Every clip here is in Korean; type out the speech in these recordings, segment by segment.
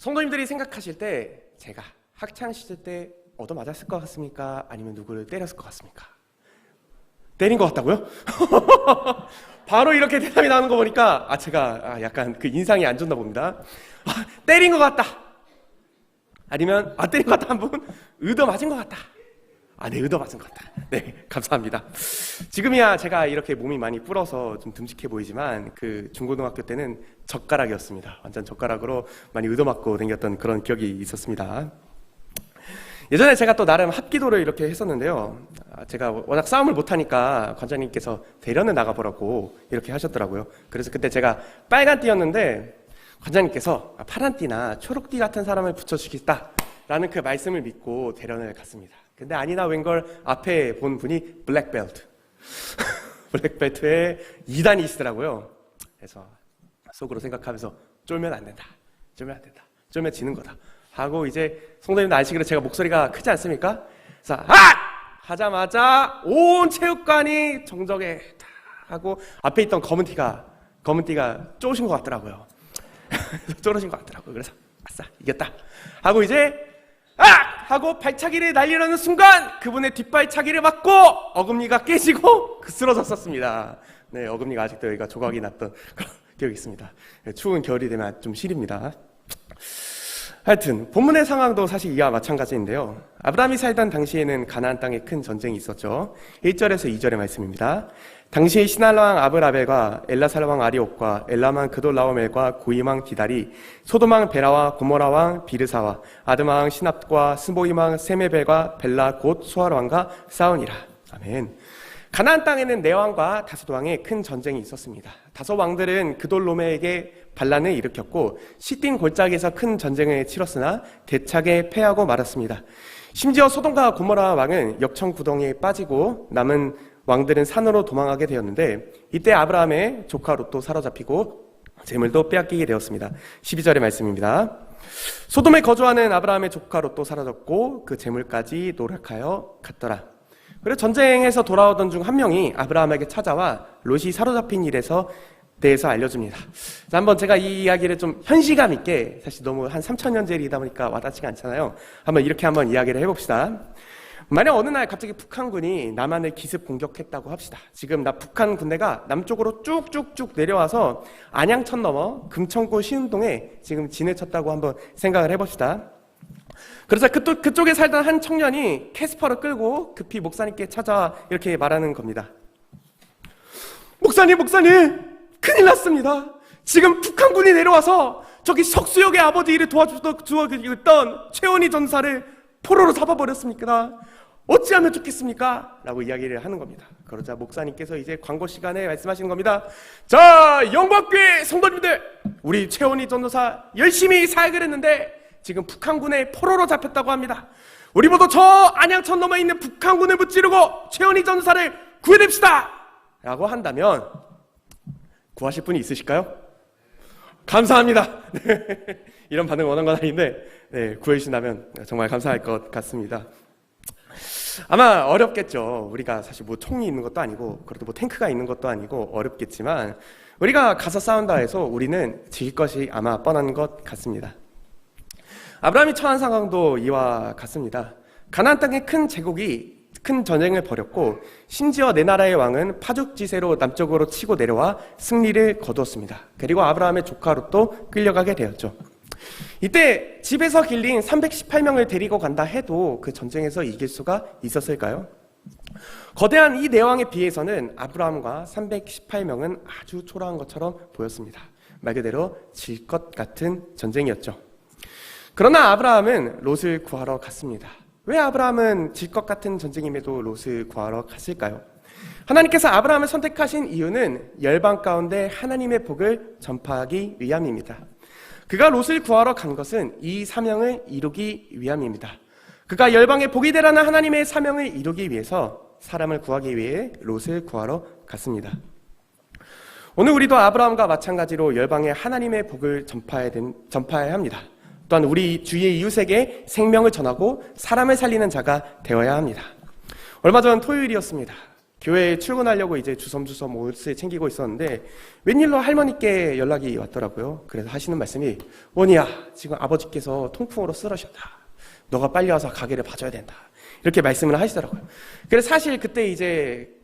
성도님들이 생각하실 때 제가 학창시절 때 얻어맞았을 것 같습니까? 아니면 누구를 때렸을 것 같습니까? 때린 것 같다고요? 바로 이렇게 대답이 나오는 거 보니까 제가 약간 그 인상이 안 좋나 봅니다. 때린 것 같다. 아니면 때린 것 같다 한 분, 얻어맞은 것 같다. 네, 얻어맞은 것 같다. 네, 감사합니다. 지금이야 제가 이렇게 몸이 많이 불어서 좀 듬직해 보이지만 그 중고등학교 때는 젓가락이었습니다. 완전 젓가락으로 많이 얻어맞고 다녔던 그런 기억이 있었습니다. 예전에 제가 또 나름 합기도를 이렇게 했었는데요. 제가 워낙 싸움을 못하니까 관장님께서 대련을 나가보라고 이렇게 하셨더라고요. 그래서 그때 제가 빨간 띠였는데 관장님께서 파란 띠나 초록 띠 같은 사람을 붙여주겠다라는 그 말씀을 믿고 대련을 갔습니다. 근데 아니나 웬걸 앞에 본 분이 블랙벨트 블랙벨트에 2단이 있더라고요. 그래서 속으로 생각하면서 쫄면 안 된다, 쫄면 안 된다, 쫄면 지는 거다 하고 이제 성도님들 아시기로 제가 목소리가 크지 않습니까? 그래서 하자마자 온 체육관이 정적에 하고 앞에 있던 검은 띠가 쪼신 것 같더라고요. 쫄으신 것 같더라고요. 그래서 아싸 이겼다 하고 이제 하고 발차기를 날리려는 순간 그분의 뒷발차기를 맞고 어금니가 깨지고 쓰러졌었습니다. 네, 어금니가 아직도 여기가 조각이 났던 그런 기억이 있습니다. 추운 겨울이 되면 좀 시립니다. 하여튼 본문의 상황도 사실 이와 마찬가지인데요. 아브라함이 살던 당시에는 가나안 땅에 큰 전쟁이 있었죠. 1절에서 2절의 말씀입니다. 당시 시날왕 아브라벨과 엘라살왕 아리옥과 엘람왕 그돌라오멜과 고임왕 디달이 소돔왕 베라와 고모라왕 비르사와 아드마왕 시납과 스보임왕 세메벨과 벨라 곧 수아르왕과 싸우니라. 아멘. 가나안 땅에는 네 왕과 다섯 왕의 큰 전쟁이 있었습니다. 다섯 왕들은 그돌로메에게 반란을 일으켰고 시딘 골짜기에서 큰 전쟁을 치렀으나 대차게 패하고 말았습니다. 심지어 소돔과 고모라 왕은 역청 구덩이에 빠지고 남은 왕들은 산으로 도망하게 되었는데 이때 아브라함의 조카 롯도 사로잡히고 재물도 빼앗기게 되었습니다. 12절의 말씀입니다. 소돔에 거주하는 아브라함의 조카 롯도 사라졌고 그 재물까지 노력하여 갔더라. 그래서 전쟁에서 돌아오던 중 한 명이 아브라함에게 찾아와 롯이 사로잡힌 일에서 대해서 알려줍니다. 자, 한번 제가 이 이야기를 좀 현시감 있게, 사실 너무 한 3000년 전이다 보니까 와닿지가 않잖아요. 한번 이렇게 한번 이야기를 해봅시다. 만약 어느 날 갑자기 북한군이 남한을 기습 공격했다고 합시다. 지금 북한 군대가 남쪽으로 쭉쭉쭉 내려와서 안양천 넘어 금천구 신운동에 지금 진을 쳤다고 한번 생각을 해봅시다. 그래서 그쪽에 살던 한 청년이 캐스퍼를 끌고 급히 목사님께 찾아와 이렇게 말하는 겁니다. 목사님, 큰일 났습니다. 지금 북한군이 내려와서 저기 석수역의 아버지 일을 도와주던 최원희 전사를 포로로 잡아버렸습니까? 어찌하면 좋겠습니까? 라고 이야기를 하는 겁니다. 그러자 목사님께서 이제 광고 시간에 말씀하시는 겁니다. 자, 영광교회 성도님들, 우리 최원희 전도사 열심히 사역을 했는데 지금 북한군의 포로로 잡혔다고 합니다. 우리 모두 저 안양천 넘어 있는 북한군을 무찌르고 최원희 전도사를 구해냅시다! 라고 한다면 구하실 분이 있으실까요? 감사합니다. 이런 반응 원한 건 아닌데 구해주신다면 정말 감사할 것 같습니다. 아마 어렵겠죠. 우리가 사실 뭐 총이 있는 것도 아니고 그래도 뭐 탱크가 있는 것도 아니고 어렵겠지만 우리가 가서 싸운다 해서 우리는 질 것이 아마 뻔한 것 같습니다. 아브라함이 처한 상황도 이와 같습니다. 가나안 땅에 큰 제국이 큰 전쟁을 벌였고 심지어 네 나라의 왕은 파죽지세로 남쪽으로 치고 내려와 승리를 거두었습니다. 그리고 아브라함의 조카 롯도 끌려가게 되었죠. 이때 집에서 길린 318명을 데리고 간다 해도 그 전쟁에서 이길 수가 있었을까요? 거대한 이 네 왕에 비해서는 아브라함과 318명은 아주 초라한 것처럼 보였습니다. 말 그대로 질 것 같은 전쟁이었죠. 그러나 아브라함은 롯을 구하러 갔습니다. 왜 아브라함은 질 것 같은 전쟁임에도 롯을 구하러 갔을까요? 하나님께서 아브라함을 선택하신 이유는 열방 가운데 하나님의 복을 전파하기 위함입니다. 그가 롯을 구하러 간 것은 이 사명을 이루기 위함입니다. 그가 열방의 복이 되라는 하나님의 사명을 이루기 위해서 사람을 구하기 위해 롯을 구하러 갔습니다. 오늘 우리도 아브라함과 마찬가지로 열방의 하나님의 복을 전파해야 합니다. 또한 우리 주위의 이웃에게 생명을 전하고 사람을 살리는 자가 되어야 합니다. 얼마 전 토요일이었습니다. 교회에 출근하려고 이제 주섬주섬 옷을 챙기고 있었는데 웬일로 할머니께 연락이 왔더라고요. 그래서 하시는 말씀이, 원희야, 지금 아버지께서 통풍으로 쓰러졌다. 너가 빨리 와서 가게를 봐줘야 된다. 이렇게 말씀을 하시더라고요. 그래서 사실 그때 이제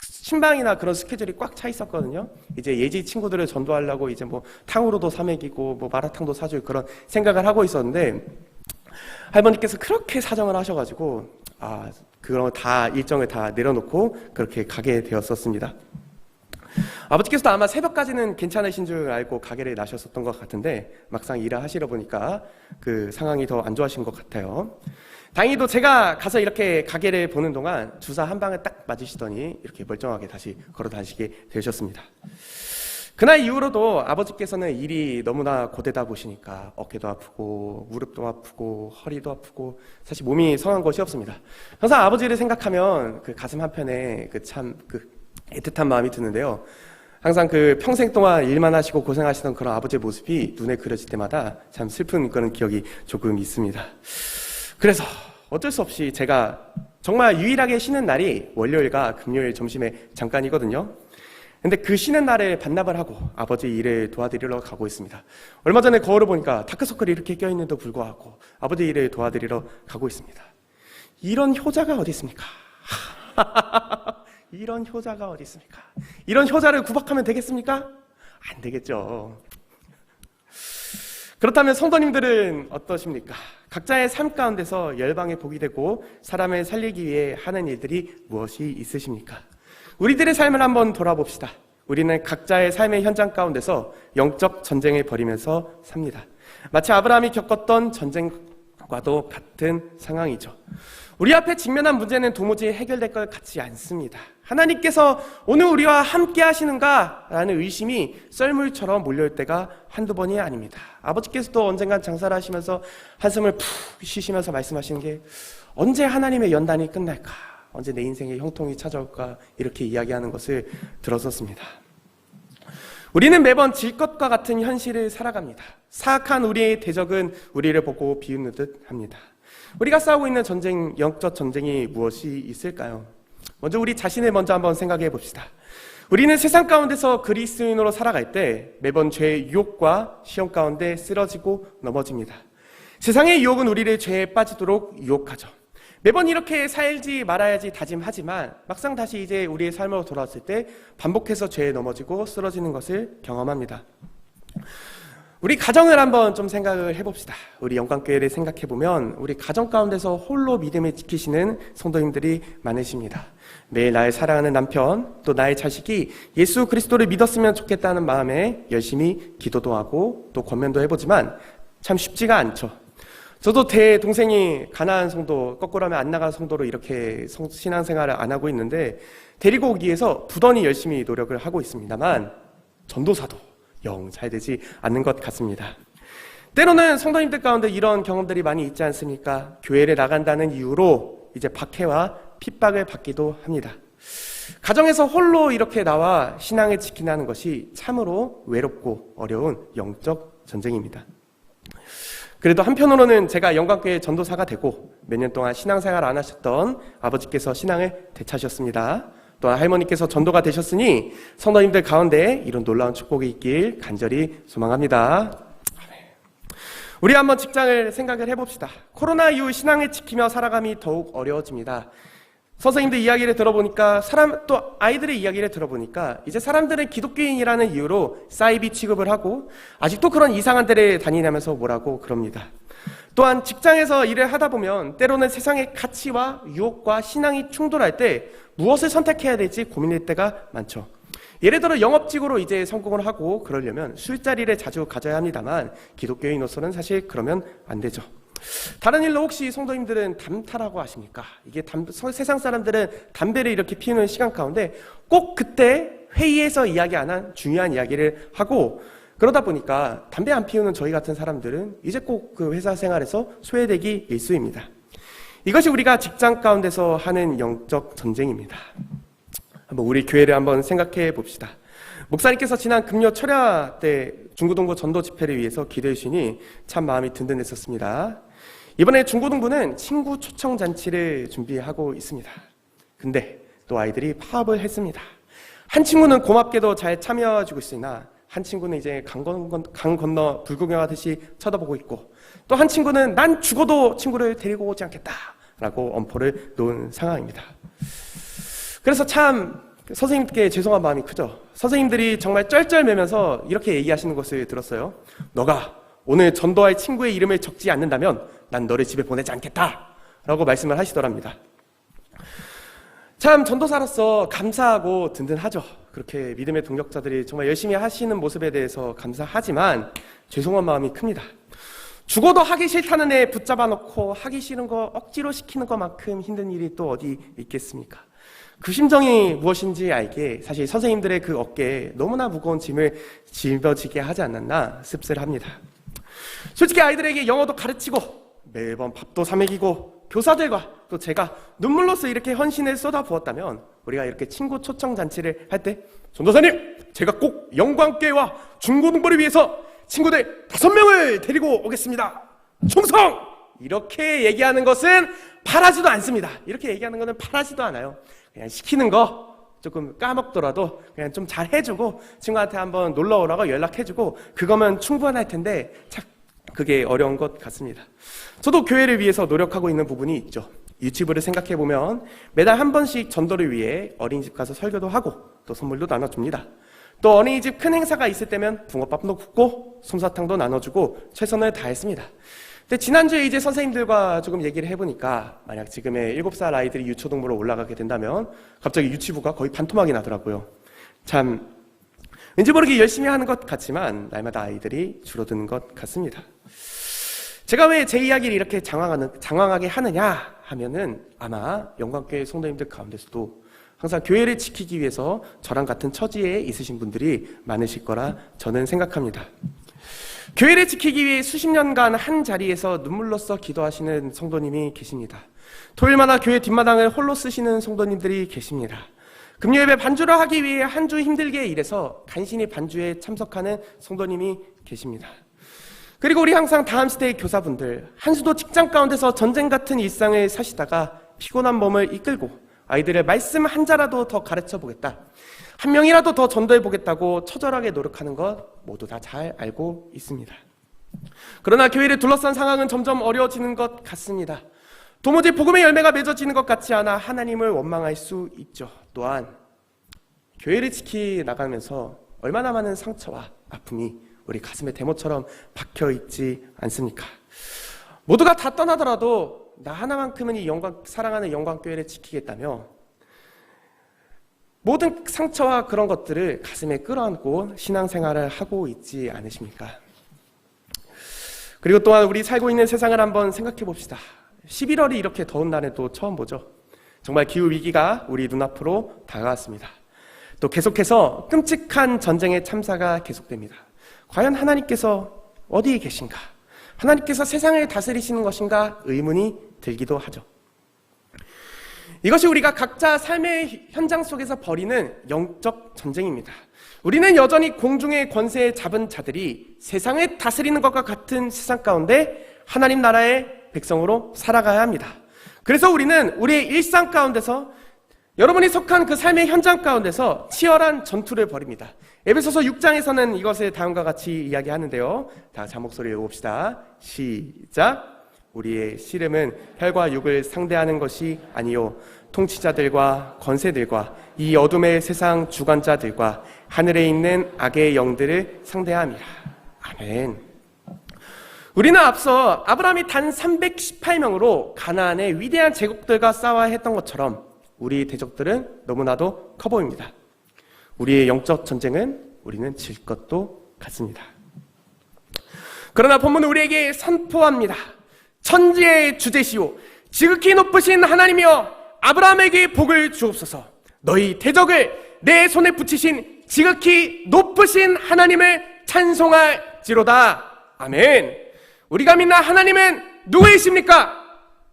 신방이나 그런 스케줄이 꽉 차 있었거든요. 이제 예지 친구들을 전도하려고 이제 뭐 탕후루도 사 먹이고 뭐 마라탕도 사주고 그런 생각을 하고 있었는데, 할머니께서 그렇게 사정을 하셔가지고 그런 다 일정을 다 내려놓고 그렇게 가게 되었었습니다. 아버지께서도 아마 새벽까지는 괜찮으신 줄 알고 가게를 나셨었던 것 같은데 막상 일을 하시러 보니까 그 상황이 더 안 좋아하신 것 같아요. 다행히도 제가 가서 이렇게 가게를 보는 동안 주사 한 방을 딱 맞으시더니 이렇게 멀쩡하게 다시 걸어 다니시게 되셨습니다. 그날 이후로도 아버지께서는 일이 너무나 고되다 보시니까 어깨도 아프고 무릎도 아프고 허리도 아프고 사실 몸이 성한 것이 없습니다. 항상 아버지를 생각하면 그 가슴 한편에 애틋한 마음이 드는데요. 항상 평생 동안 일만 하시고 고생하시던 그런 아버지의 모습이 눈에 그려질 때마다 참 슬픈 그런 기억이 조금 있습니다. 그래서 어쩔 수 없이 제가 정말 유일하게 쉬는 날이 월요일과 금요일 점심에 잠깐이거든요. 근데 그 쉬는 날에 반납을 하고 아버지 일을 도와드리러 가고 있습니다. 얼마 전에 거울을 보니까 다크서클이 이렇게 껴있는데도 불구하고 아버지 일을 도와드리러 가고 있습니다. 이런 효자가 어디 있습니까? 이런 효자가 어디 있습니까? 이런 효자를 구박하면 되겠습니까? 안 되겠죠. 그렇다면 성도님들은 어떠십니까? 각자의 삶 가운데서 열방의 복이 되고 사람을 살리기 위해 하는 일들이 무엇이 있으십니까? 우리들의 삶을 한번 돌아봅시다. 우리는 각자의 삶의 현장 가운데서 영적 전쟁을 벌이면서 삽니다. 마치 아브라함이 겪었던 전쟁과도 같은 상황이죠. 우리 앞에 직면한 문제는 도무지 해결될 것 같지 않습니다. 하나님께서 오늘 우리와 함께 하시는가? 라는 의심이 썰물처럼 몰려올 때가 한두 번이 아닙니다. 아버지께서도 언젠간 장사를 하시면서 한숨을 푹 쉬시면서 말씀하시는 게, 언제 하나님의 연단이 끝날까? 언제 내 인생에 형통이 찾아올까? 이렇게 이야기하는 것을 들었었습니다. 우리는 매번 질 것과 같은 현실을 살아갑니다. 사악한 우리의 대적은 우리를 보고 비웃는 듯 합니다. 우리가 싸우고 있는 전쟁, 영적 전쟁이 무엇이 있을까요? 먼저 우리 자신을 먼저 한번 생각해 봅시다. 우리는 세상 가운데서 그리스도인으로 살아갈 때 매번 죄의 유혹과 시험 가운데 쓰러지고 넘어집니다. 세상의 유혹은 우리를 죄에 빠지도록 유혹하죠. 매번 이렇게 살지 말아야지 다짐하지만 막상 다시 이제 우리의 삶으로 돌아왔을 때 반복해서 죄에 넘어지고 쓰러지는 것을 경험합니다. 우리 가정을 한번 좀 생각을 해봅시다. 우리 영광교회를 생각해보면 우리 가정 가운데서 홀로 믿음을 지키시는 성도님들이 많으십니다. 매일 나의 사랑하는 남편, 또 나의 자식이 예수 그리스도를 믿었으면 좋겠다는 마음에 열심히 기도도 하고 또 권면도 해보지만 참 쉽지가 않죠. 저도 제 동생이 가나안 성도, 거꾸로 하면 안 나간 성도로 이렇게 신앙생활을 안 하고 있는데 데리고 오기 위해서 부단히 열심히 노력을 하고 있습니다만 전도사도 영 잘 되지 않는 것 같습니다. 때로는 성도님들 가운데 이런 경험들이 많이 있지 않습니까? 교회를 나간다는 이유로 이제 박해와 핍박을 받기도 합니다. 가정에서 홀로 이렇게 나와 신앙을 지키는 것이 참으로 외롭고 어려운 영적 전쟁입니다. 그래도 한편으로는 제가 영광교회 전도사가 되고 몇 년 동안 신앙생활 안 하셨던 아버지께서 신앙을 되찾으셨습니다. 또한 할머니께서 전도가 되셨으니 성도님들 가운데 이런 놀라운 축복이 있길 간절히 소망합니다. 우리 한번 직장을 생각을 해봅시다. 코로나 이후 신앙을 지키며 살아감이 더욱 어려워집니다. 선생님들 이야기를 들어보니까 또 아이들의 이야기를 들어보니까 이제 사람들은 기독교인이라는 이유로 사이비 취급을 하고 아직도 그런 이상한 데를 다니냐면서 뭐라고 그럽니다. 또한 직장에서 일을 하다 보면 때로는 세상의 가치와 유혹과 신앙이 충돌할 때 무엇을 선택해야 될지 고민할 때가 많죠. 예를 들어 영업직으로 이제 성공을 하고 그러려면 술자리를 자주 가져야 합니다만 기독교인으로서는 사실 그러면 안 되죠. 다른 일로 혹시 성도님들은 담타라고 아십니까? 이게 세상 사람들은 담배를 이렇게 피우는 시간 가운데 꼭 그때 회의에서 이야기 안 한 중요한 이야기를 하고 그러다 보니까 담배 안 피우는 저희 같은 사람들은 이제 꼭 그 회사 생활에서 소외되기 일쑤입니다. 이것이 우리가 직장 가운데서 하는 영적 전쟁입니다. 한번 우리 교회를 한번 생각해 봅시다. 목사님께서 지난 금요 철야 때 중고등부 전도 집회를 위해서 기도해 주시니 참 마음이 든든했었습니다. 이번에 중고등부는 친구 초청 잔치를 준비하고 있습니다. 근데 또 아이들이 파업을 했습니다. 한 친구는 고맙게도 잘 참여해주고 있으나 한 친구는 이제 강 건너 불구경하듯이 쳐다보고 있고, 또 한 친구는 난 죽어도 친구를 데리고 오지 않겠다라고 엄포를 놓은 상황입니다. 그래서 참 선생님께 죄송한 마음이 크죠. 선생님들이 정말 쩔쩔매면서 이렇게 얘기하시는 것을 들었어요. 너가 오늘 전도할 친구의 이름을 적지 않는다면 난 너를 집에 보내지 않겠다 라고 말씀을 하시더랍니다. 참 전도사로서 감사하고 든든하죠. 그렇게 믿음의 동력자들이 정말 열심히 하시는 모습에 대해서 감사하지만 죄송한 마음이 큽니다. 죽어도 하기 싫다는 애 붙잡아 놓고 하기 싫은 거 억지로 시키는 것만큼 힘든 일이 또 어디 있겠습니까? 그 심정이 무엇인지 알기에 사실 선생님들의 그 어깨에 너무나 무거운 짐을 짊어지게 하지 않았나 씁쓸합니다. 솔직히 아이들에게 영어도 가르치고 매번 밥도 사 먹이고 교사들과 또 제가 눈물로써 이렇게 헌신을 쏟아부었다면 우리가 이렇게 친구 초청 잔치를 할 때 전도사님, 제가 꼭 영광교회와 중고등부를 위해서 친구들 5명을 데리고 오겠습니다. 충성! 이렇게 얘기하는 것은 바라지도 않습니다. 이렇게 얘기하는 것은 바라지도 않아요. 그냥 시키는 거 조금 까먹더라도 그냥 좀 잘 해주고 친구한테 한번 놀러 오라고 연락해주고 그거면 충분할 텐데 참 그게 어려운 것 같습니다. 저도 교회를 위해서 노력하고 있는 부분이 있죠. 유치부를 생각해보면 매달 한 번씩 전도를 위해 어린이집 가서 설교도 하고 또 선물도 나눠줍니다. 또 어린이집 큰 행사가 있을 때면 붕어빵도 굽고 솜사탕도 나눠주고 최선을 다했습니다. 근데 지난주에 이제 선생님들과 조금 얘기를 해보니까 만약 지금의 7살 아이들이 유초동부로 올라가게 된다면 갑자기 유치부가 거의 반토막이 나더라고요. 참 왠지 모르게 열심히 하는 것 같지만 날마다 아이들이 줄어드는 것 같습니다. 제가 왜 제 이야기를 이렇게 장황하게 하느냐 하면은 아마 영광교회 성도님들 가운데서도 항상 교회를 지키기 위해서 저랑 같은 처지에 있으신 분들이 많으실 거라 저는 생각합니다. 교회를 지키기 위해 수십 년간 한 자리에서 눈물로써 기도하시는 성도님이 계십니다. 토요일마다 교회 뒷마당을 홀로 쓰시는 성도님들이 계십니다. 금요일에 반주를 하기 위해 한 주 힘들게 일해서 간신히 반주에 참석하는 성도님이 계십니다. 그리고 우리 항상 다음 시대의 교사분들, 한 수도 직장 가운데서 전쟁 같은 일상을 사시다가 피곤한 몸을 이끌고 아이들의 말씀 한 자라도 더 가르쳐 보겠다, 한 명이라도 더 전도해 보겠다고 처절하게 노력하는 것 모두 다 잘 알고 있습니다. 그러나 교회를 둘러싼 상황은 점점 어려워지는 것 같습니다. 도무지 복음의 열매가 맺어지는 것 같지 않아 하나님을 원망할 수 있죠. 또한 교회를 지키나가면서 얼마나 많은 상처와 아픔이 우리 가슴에 대못처럼 박혀있지 않습니까? 모두가 다 떠나더라도 나 하나만큼은 이 사랑하는 영광교회를 지키겠다며 모든 상처와 그런 것들을 가슴에 끌어안고 신앙생활을 하고 있지 않으십니까? 그리고 또한 우리 살고 있는 세상을 한번 생각해 봅시다. 11월이 이렇게 더운 날에도 처음 보죠. 정말 기후위기가 우리 눈앞으로 다가왔습니다. 또 계속해서 끔찍한 전쟁의 참사가 계속됩니다. 과연 하나님께서 어디에 계신가? 하나님께서 세상을 다스리시는 것인가? 의문이 들기도 하죠. 이것이 우리가 각자 삶의 현장 속에서 벌이는 영적 전쟁입니다. 우리는 여전히 공중의 권세에 잡은 자들이 세상을 다스리는 것과 같은 세상 가운데 하나님 나라의 백성으로 살아가야 합니다. 그래서 우리는 우리의 일상 가운데서 여러분이 속한 그 삶의 현장 가운데서 치열한 전투를 벌입니다. 에베소서 6장에서는 이것을 다음과 같이 이야기하는데요. 다 같이 한 목소리로 읽어봅시다. 시작. 우리의 씨름은 혈과 육을 상대하는 것이 아니요 통치자들과 권세들과 이 어둠의 세상 주관자들과 하늘에 있는 악의 영들을 상대합니다. 아멘. 우리는 앞서 아브라함이 단 318명으로 가나안의 위대한 제국들과 싸워야 했던 것처럼 우리 대적들은 너무나도 커 보입니다. 우리의 영적 전쟁은 우리는 질 것도 같습니다. 그러나 본문은 우리에게 선포합니다. 천지의 주제시오 지극히 높으신 하나님이여 아브라함에게 복을 주옵소서. 너희 대적을 내 손에 붙이신 지극히 높으신 하나님을 찬송할지로다. 아멘. 우리가 믿는 하나님은 누구이십니까?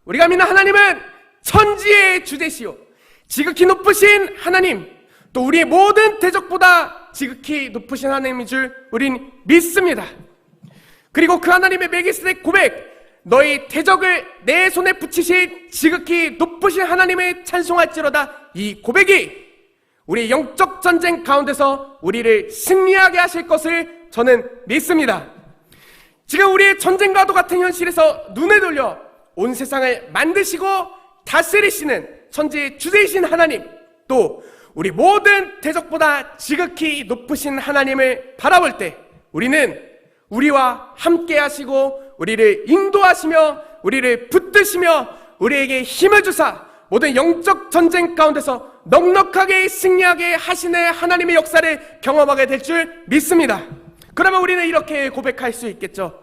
우리가 믿는 하나님은 천지의 주제시오 지극히 높으신 하나님, 또 우리의 모든 대적보다 지극히 높으신 하나님인 줄 우린 믿습니다. 그리고 그 하나님의 멜기세덱 고백, 너희 대적을 내 손에 붙이신 지극히 높으신 하나님을 찬송할지로다. 이 고백이 우리 영적 전쟁 가운데서 우리를 승리하게 하실 것을 저는 믿습니다. 지금 우리의 전쟁과도 같은 현실에서 눈을 돌려 온 세상을 만드시고 다스리시는 천지의 주제이신 하나님, 또 우리 모든 대적보다 지극히 높으신 하나님을 바라볼 때 우리는 우리와 함께 하시고 우리를 인도하시며 우리를 붙드시며 우리에게 힘을 주사 모든 영적 전쟁 가운데서 넉넉하게 승리하게 하시는 하나님의 역사를 경험하게 될 줄 믿습니다. 그러면 우리는 이렇게 고백할 수 있겠죠.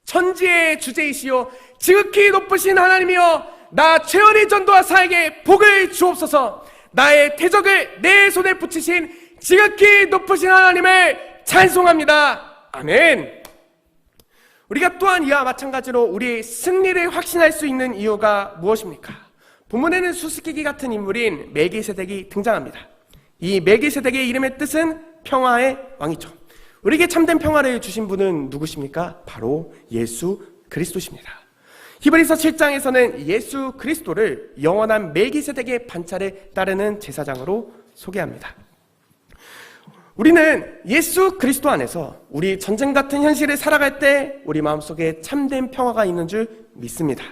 천지의 주제이시오 지극히 높으신 하나님이여, 나 최연의 전도하사에게 복을 주옵소서. 나의 대적을 내 손에 붙이신 지극히 높으신 하나님을 찬송합니다. 아멘. 우리가 또한 이와 마찬가지로 우리의 승리를 확신할 수 있는 이유가 무엇입니까? 본문에는 수수께끼 같은 인물인 멜기세덱이 등장합니다. 이 멜기세덱의 이름의 뜻은 평화의 왕이죠. 우리에게 참된 평화를 주신 분은 누구십니까? 바로 예수 그리스도십니다. 히브리서 7장에서는 예수 그리스도를 영원한 멜기세덱의 반차를 따르는 제사장으로 소개합니다. 우리는 예수 그리스도 안에서 우리 전쟁 같은 현실을 살아갈 때 우리 마음속에 참된 평화가 있는 줄 믿습니다.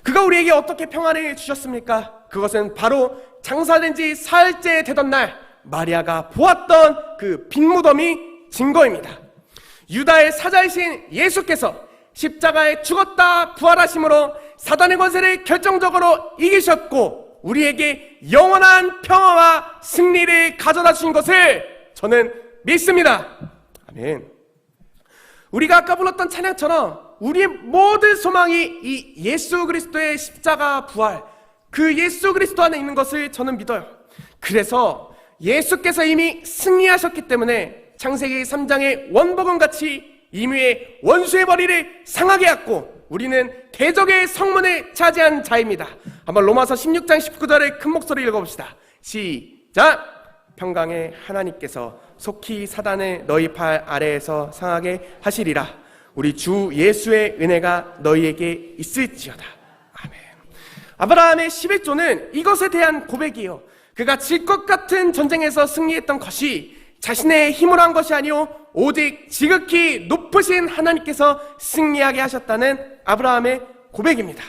그가 우리에게 어떻게 평화를 주셨습니까? 그것은 바로 장사된 지 사흘째 되던 날 마리아가 보았던 그 빈무덤이 증거입니다. 유다의 사자이신 예수께서 십자가에 죽었다 부활하심으로 사단의 권세를 결정적으로 이기셨고 우리에게 영원한 평화와 승리를 가져다 주신 것을 저는 믿습니다. 아멘. 우리가 아까 불렀던 찬양처럼 우리의 모든 소망이 이 예수 그리스도의 십자가 부활, 그 예수 그리스도 안에 있는 것을 저는 믿어요. 그래서 예수께서 이미 승리하셨기 때문에 창세기 3장의 원복음같이 임의의 원수의 머리를 상하게 하고 우리는 대적의 성문을 차지한 자입니다. 한번 로마서 16장 19절을 큰 목소리로 읽어봅시다. 시작! 평강의 하나님께서 속히 사단을 너희 팔 아래에서 상하게 하시리라. 우리 주 예수의 은혜가 너희에게 있을지어다. 아멘. 아브라함의 11조는 이것에 대한 고백이요, 그가 질 것 같은 전쟁에서 승리했던 것이 자신의 힘으로 한 것이 아니오 오직 지극히 높으신 하나님께서 승리하게 하셨다는 아브라함의 고백입니다.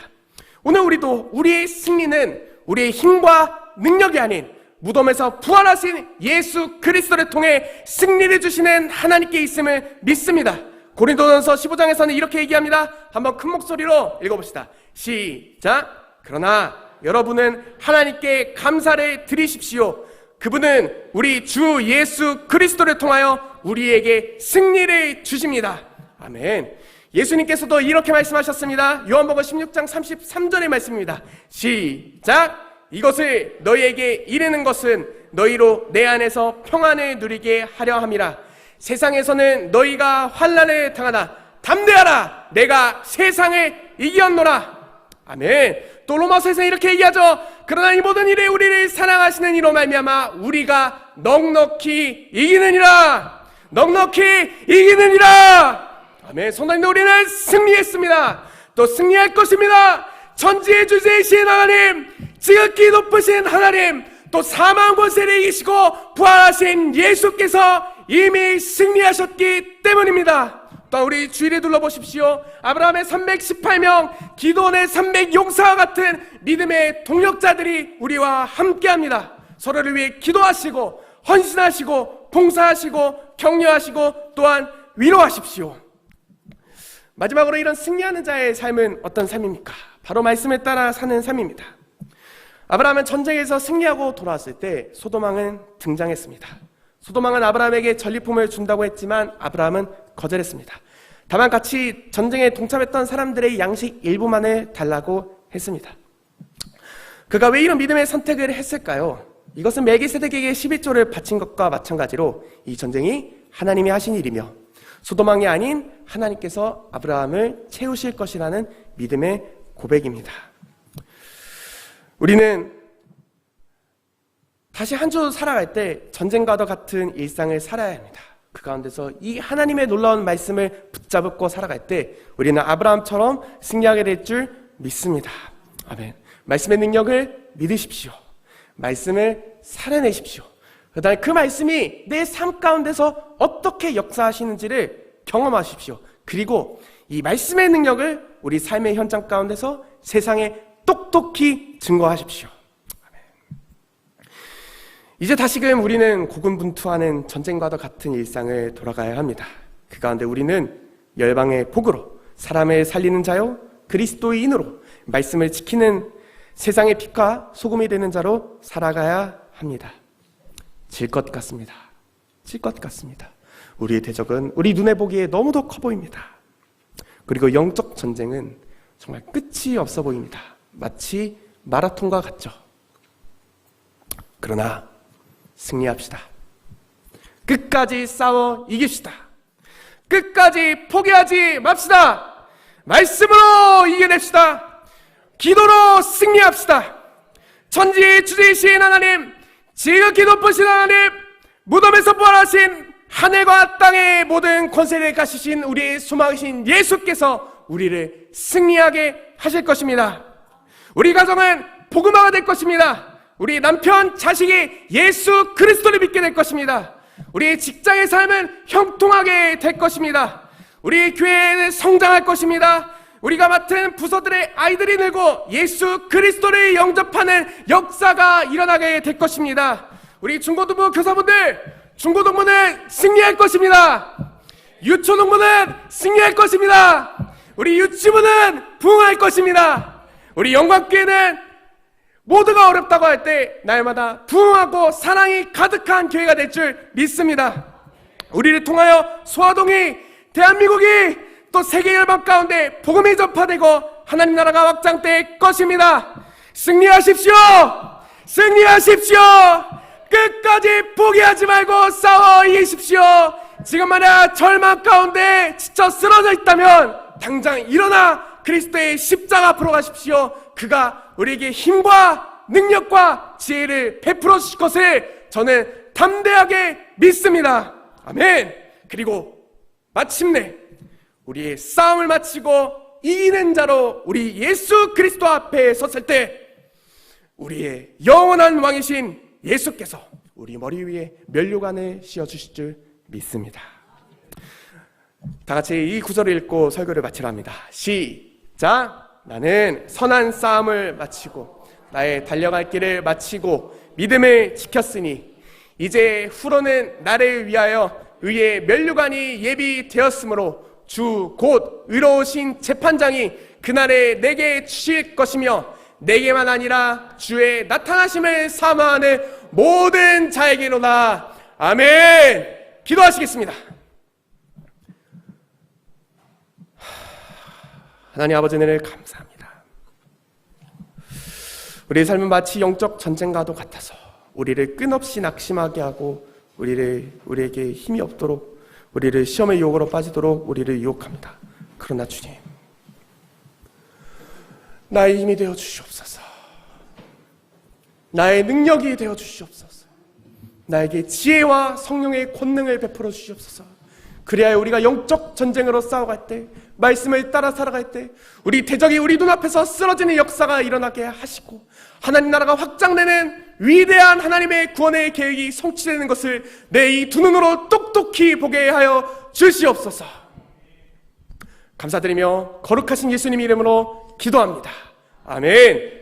오늘 우리도 우리의 승리는 우리의 힘과 능력이 아닌 무덤에서 부활하신 예수 그리스도를 통해 승리를 주시는 하나님께 있음을 믿습니다. 고린도전서 15장에서는 이렇게 얘기합니다. 한번 큰 목소리로 읽어봅시다. 시작! 그러나 여러분은 하나님께 감사를 드리십시오. 그분은 우리 주 예수 그리스도를 통하여 우리에게 승리를 주십니다. 아멘. 예수님께서도 이렇게 말씀하셨습니다. 요한복음 16장 33절의 말씀입니다. 시작! 이것을 너희에게 이르는 것은 너희로 내 안에서 평안을 누리게 하려 함이라. 세상에서는 너희가 환난을 당하나 담대하라. 내가 세상을 이겼노라. 아멘. 또 로마서에서 이렇게 얘기하죠. 그러나 이 모든 일에 우리를 사랑하시는 이로 말미암아 우리가 넉넉히 이기느니라. 넉넉히 이기느니라. 아멘. 성도님들, 우리는 승리했습니다. 또 승리할 것입니다. 천지의 주제이신 하나님, 지극히 높으신 하나님, 또 사망 권세를 이기시고 부활하신 예수께서 이미 승리하셨기 때문입니다. 또 우리 주위를 둘러보십시오. 아브라함의 318명, 기도원의 300용사와 같은 믿음의 동력자들이 우리와 함께합니다. 서로를 위해 기도하시고 헌신하시고 봉사하시고 격려하시고 또한 위로하십시오. 마지막으로 이런 승리하는 자의 삶은 어떤 삶입니까? 바로 말씀에 따라 사는 삶입니다. 아브라함은 전쟁에서 승리하고 돌아왔을 때 소돔왕은 등장했습니다. 소돔왕은 아브라함에게 전리품을 준다고 했지만 아브라함은 거절했습니다. 다만 같이 전쟁에 동참했던 사람들의 양식 일부만을 달라고 했습니다. 그가 왜 이런 믿음의 선택을 했을까요? 이것은 멜기세덱에게 11조를 바친 것과 마찬가지로 이 전쟁이 하나님이 하신 일이며 소돔왕이 아닌 하나님께서 아브라함을 채우실 것이라는 믿음의 고백입니다. 우리는 다시 한 주 살아갈 때 전쟁과도 같은 일상을 살아야 합니다. 그 가운데서 이 하나님의 놀라운 말씀을 붙잡고 살아갈 때 우리는 아브라함처럼 승리하게 될 줄 믿습니다. 아멘. 말씀의 능력을 믿으십시오. 말씀을 살아내십시오. 그다음에 그 말씀이 내 삶 가운데서 어떻게 역사하시는지를 경험하십시오. 그리고 이 말씀의 능력을 우리 삶의 현장 가운데서 세상에 똑똑히 증거하십시오. 아멘. 이제 다시금 우리는 고군분투하는 전쟁과도 같은 일상을 돌아가야 합니다. 그 가운데 우리는 열방의 복으로, 사람을 살리는 자요 그리스도인으로 말씀을 지키는 세상의 빛과 소금이 되는 자로 살아가야 합니다. 질 것 같습니다. 질 것 같습니다. 우리의 대적은 우리 눈에 보기에 너무도 커 보입니다. 그리고 영적 전쟁은 정말 끝이 없어 보입니다. 마치 마라톤과 같죠. 그러나 승리합시다. 끝까지 싸워 이깁시다. 끝까지 포기하지 맙시다. 말씀으로 이겨냅시다. 기도로 승리합시다. 천지 주지이신 하나님, 지극히 높으신 하나님, 무덤에서 부활하신 하늘과 땅의 모든 권세를 가지신 우리의 소망이신 예수께서 우리를 승리하게 하실 것입니다. 우리 가정은 복음화가 될 것입니다. 우리 남편, 자식이 예수 그리스도를 믿게 될 것입니다. 우리 직장의 삶은 형통하게 될 것입니다. 우리 교회는 성장할 것입니다. 우리가 맡은 부서들의 아이들이 늘고 예수 그리스도를 영접하는 역사가 일어나게 될 것입니다. 우리 중고등부 교사분들, 중고등부는 승리할 것입니다. 유초등부는 승리할 것입니다. 우리 유치부는 부흥할 것입니다. 우리 영광교회는 모두가 어렵다고 할 때 날마다 부흥하고 사랑이 가득한 교회가 될 줄 믿습니다. 우리를 통하여 소아동이, 대한민국이 또 세계 열방 가운데 복음이 전파되고 하나님 나라가 확장될 것입니다. 승리하십시오. 승리하십시오. 끝까지 포기하지 말고 싸워 이기십시오. 지금 만약 절망 가운데 지쳐 쓰러져 있다면 당장 일어나 그리스도의 십자가 앞으로 가십시오. 그가 우리에게 힘과 능력과 지혜를 베풀어 주실 것을 저는 담대하게 믿습니다. 아멘. 그리고 마침내 우리의 싸움을 마치고 이기는 자로 우리 예수 그리스도 앞에 섰을 때 우리의 영원한 왕이신 예수께서 우리 머리 위에 면류관을 씌워주실 줄 믿습니다. 다 같이 이 구절을 읽고 설교를 마치려 합니다. 시작! 나는 선한 싸움을 마치고 나의 달려갈 길을 마치고 믿음을 지켰으니 이제 후로는 나를 위하여 의의 면류관이 예비되었으므로 주 곧 의로우신 재판장이 그날에 내게 주실 것이며 내게만 아니라 주의 나타나심을 사모하는 모든 자에게로다. 아멘. 기도하시겠습니다. 하나님 아버지 은혜를 감사합니다. 우리의 삶은 마치 영적 전쟁과도 같아서 우리를 끝없이 낙심하게 하고 우리에게 힘이 없도록 우리를 시험의 유혹으로 빠지도록 우리를 유혹합니다. 그러나 주님, 나의 힘이 되어 주시옵소서. 나의 능력이 되어 주시옵소서. 나에게 지혜와 성령의 권능을 베풀어 주시옵소서. 그리하여 우리가 영적 전쟁으로 싸워갈 때, 말씀을 따라 살아갈 때 우리 대적이 우리 눈앞에서 쓰러지는 역사가 일어나게 하시고 하나님 나라가 확장되는 위대한 하나님의 구원의 계획이 성취되는 것을 내 이 두 눈으로 똑똑히 보게 하여 주시옵소서. 감사드리며 거룩하신 예수님 이름으로 기도합니다. 아멘.